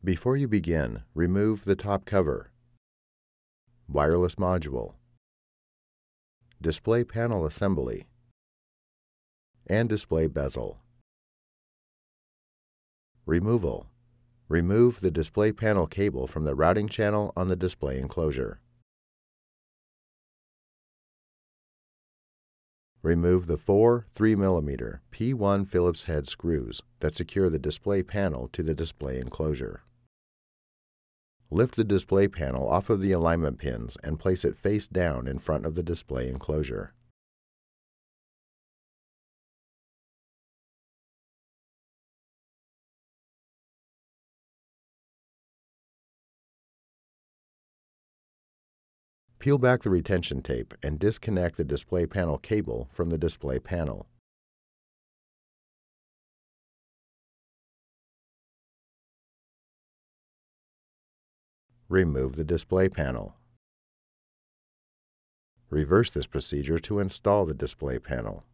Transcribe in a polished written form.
Before you begin, remove the top cover, wireless module, display panel assembly, and display bezel. Removal. Remove the display panel cable from the routing channel on the display enclosure. Remove the four 3mm P1 Phillips head screws that secure the display panel to the display enclosure. Lift the display panel off of the alignment pins and place it face down in front of the display enclosure. Peel back the retention tape and disconnect the display panel cable from the display panel. Remove the display panel. Reverse this procedure to install the display panel.